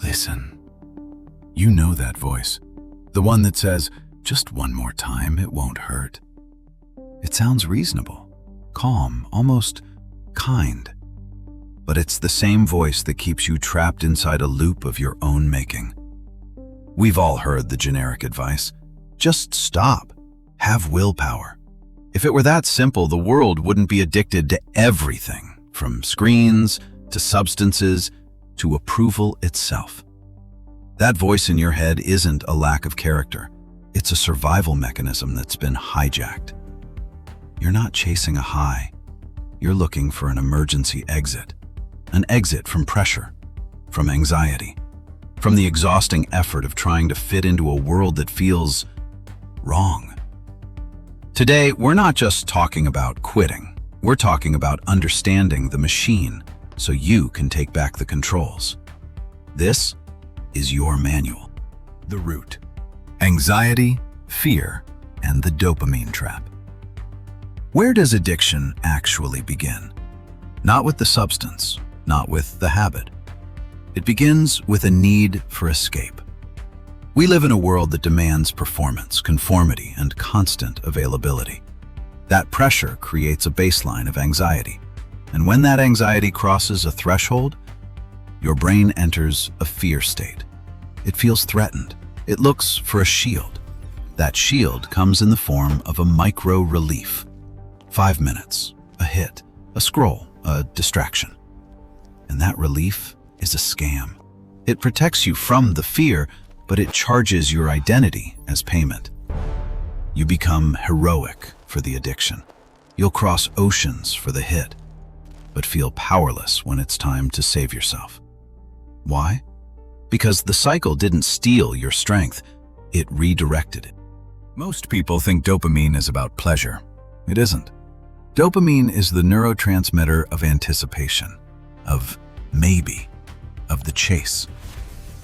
Listen. You know that voice. The one that says, just one more time, it won't hurt. It sounds reasonable, calm, almost kind. But it's the same voice that keeps you trapped inside a loop of your own making. We've all heard the generic advice. Just stop. Have willpower. If it were that simple, the world wouldn't be addicted to everything, from screens to substances to approval itself. That voice in your head isn't a lack of character. It's a survival mechanism that's been hijacked. You're not chasing a high. You're looking for an emergency exit. An exit from pressure, from anxiety, from the exhausting effort of trying to fit into a world that feels wrong. Today, we're not just talking about quitting. We're talking about understanding the machine so you can take back the controls. This is your manual. The root: anxiety, fear, and the dopamine trap. Where does addiction actually begin? Not with the substance, not with the habit. It begins with a need for escape. We live in a world that demands performance, conformity, and constant availability. That pressure creates a baseline of anxiety. And when that anxiety crosses a threshold, your brain enters a fear state. It feels threatened. It looks for a shield. That shield comes in the form of a micro relief. 5 minutes, a hit, a scroll, a distraction. And that relief is a scam. It protects you from the fear, but it charges your identity as payment. You become heroic for the addiction. You'll cross oceans for the hit, but feel powerless when it's time to save yourself. Why? Because the cycle didn't steal your strength, it redirected it. Most people think dopamine is about pleasure. It isn't. Dopamine is the neurotransmitter of anticipation, of maybe, of the chase.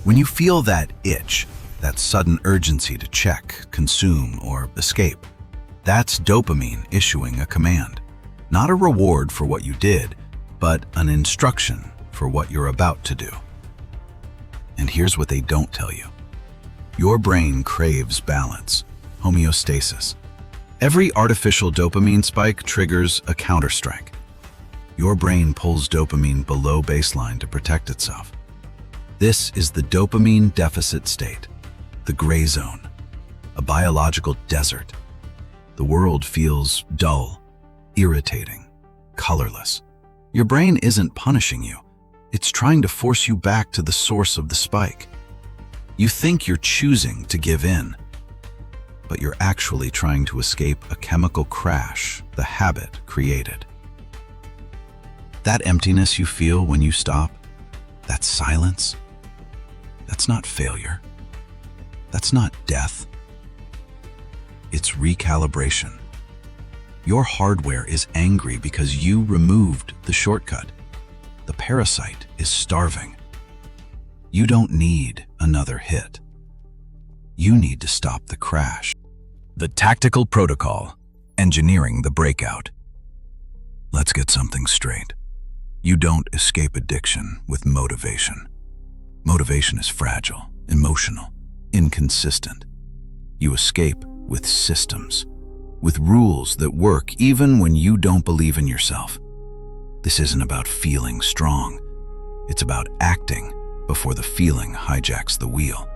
When you feel that itch, that sudden urgency to check, consume, or escape, that's dopamine issuing a command. Not a reward for what you did, but an instruction for what you're about to do. And here's what they don't tell you. Your brain craves balance, homeostasis. Every artificial dopamine spike triggers a counterstrike. Your brain pulls dopamine below baseline to protect itself. This is the dopamine deficit state, the gray zone, a biological desert. The world feels dull, irritating, colorless. Your brain isn't punishing you. It's trying to force you back to the source of the spike. You think you're choosing to give in, but you're actually trying to escape a chemical crash the habit created. That emptiness you feel when you stop, that silence, that's not failure. That's not death. It's recalibration. Your hardware is angry because you removed the shortcut. The parasite is starving. You don't need another hit. You need to stop the crash. The tactical protocol, engineering the breakout. Let's get something straight. You don't escape addiction with motivation. Motivation is fragile, emotional, inconsistent. You escape with systems, with rules that work even when you don't believe in yourself. This isn't about feeling strong. It's about acting before the feeling hijacks the wheel.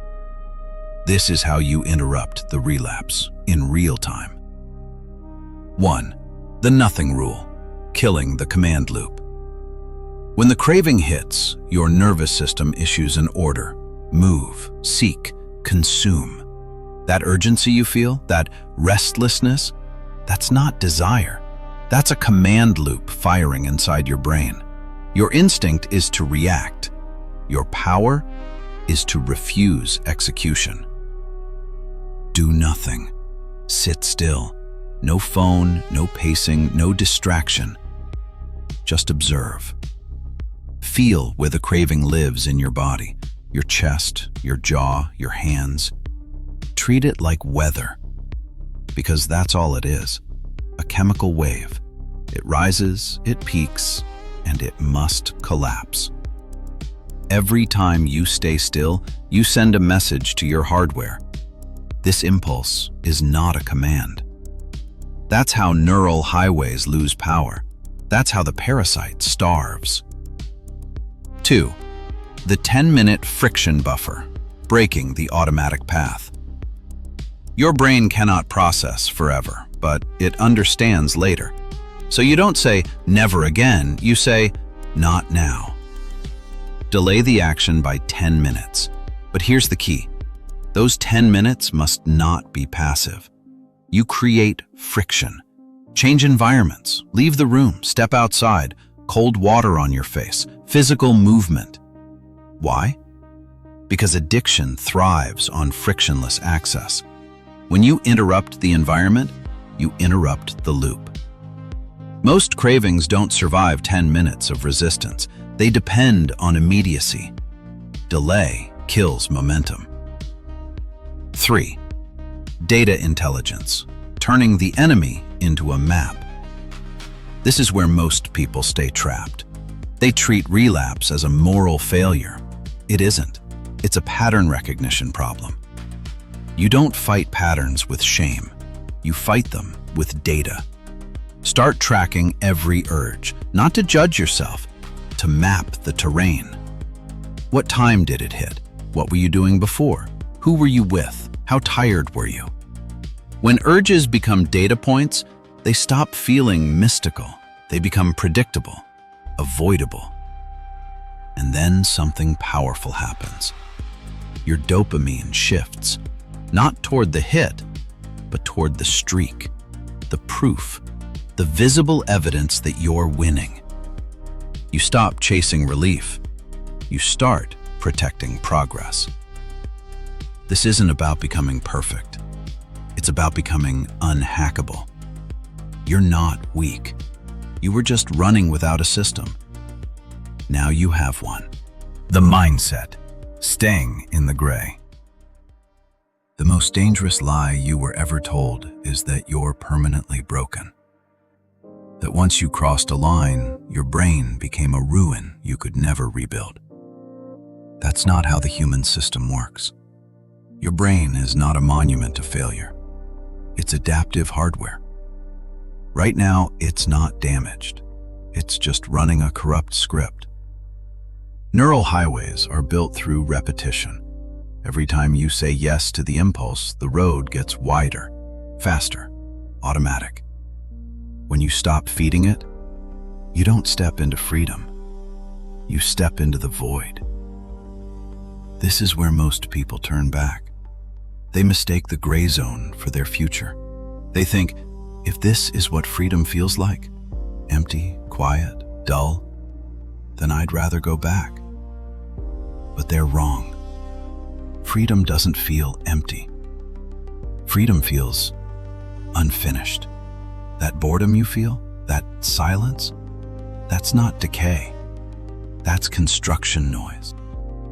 This is how you interrupt the relapse in real time. 1. The nothing rule, killing the command loop. When the craving hits, your nervous system issues an order: move, seek, consume. That urgency you feel, that restlessness, that's not desire. That's a command loop firing inside your brain. Your instinct is to react. Your power is to refuse execution. Do nothing. Sit still. No phone, no pacing, no distraction. Just observe. Feel where the craving lives in your body, your chest, your jaw, your hands. Treat it like weather, because that's all it is, a chemical wave. It rises, it peaks, and it must collapse. Every time you stay still, you send a message to your hardware. This impulse is not a command. That's how neural highways lose power. That's how the parasite starves. 2. The 10-minute friction buffer, breaking the automatic path. Your brain cannot process forever, but it understands later. So you don't say, never again, you say, not now. Delay the action by 10 minutes. But here's the key. Those 10 minutes must not be passive. You create friction. Change environments, leave the room, step outside, cold water on your face, physical movement. Why? Because addiction thrives on frictionless access. When you interrupt the environment, you interrupt the loop. Most cravings don't survive 10 minutes of resistance. They depend on immediacy. Delay kills momentum. 3. Data intelligence, turning the enemy into a map. This is where most people stay trapped. They treat relapse as a moral failure. It isn't. It's a pattern recognition problem. You don't fight patterns with shame. You fight them with data. Start tracking every urge, not to judge yourself, to map the terrain. What time did it hit? What were you doing before? Who were you with? How tired were you? When urges become data points, they stop feeling mystical. They become predictable, avoidable. And then something powerful happens. Your dopamine shifts, not toward the hit, but toward the streak, the proof, the visible evidence that you're winning. You stop chasing relief. You start protecting progress. This isn't about becoming perfect. It's about becoming unhackable. You're not weak. You were just running without a system. Now you have one. The mindset, staying in the gray. The most dangerous lie you were ever told is that you're permanently broken. That once you crossed a line, your brain became a ruin you could never rebuild. That's not how the human system works. Your brain is not a monument to failure. It's adaptive hardware. Right now, it's not damaged. It's just running a corrupt script. Neural highways are built through repetition. Every time you say yes to the impulse, the road gets wider, faster, automatic. When you stop feeding it, you don't step into freedom. You step into the void. This is where most people turn back. They mistake the gray zone for their future. They think, if this is what freedom feels like, empty, quiet, dull, then I'd rather go back. But they're wrong. Freedom doesn't feel empty. Freedom feels unfinished. That boredom you feel, that silence, that's not decay. That's construction noise.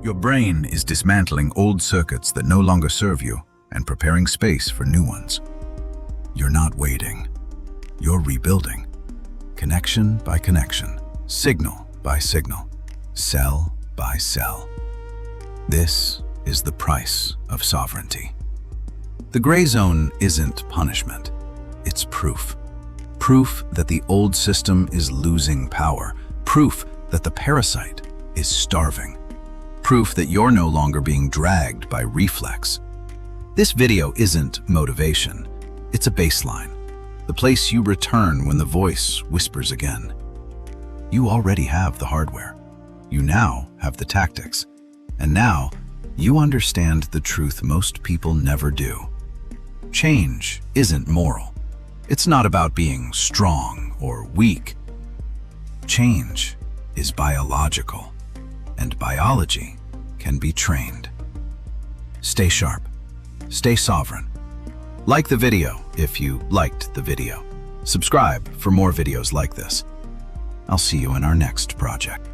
Your brain is dismantling old circuits that no longer serve you and preparing space for new ones. You're not waiting. You're rebuilding. Connection by connection, signal by signal, cell by cell. This is the price of sovereignty. The gray zone isn't punishment. It's proof. Proof that the old system is losing power. Proof that the parasite is starving. Proof that you're no longer being dragged by reflex. This video isn't motivation. It's a baseline. The place you return when the voice whispers again. You already have the hardware. You now have the tactics. And now, you understand the truth most people never do. Change isn't moral. It's not about being strong or weak. Change is biological, and biology can be trained. Stay sharp. Stay sovereign. Like the video if you liked the video. Subscribe for more videos like this. I'll see you in our next project.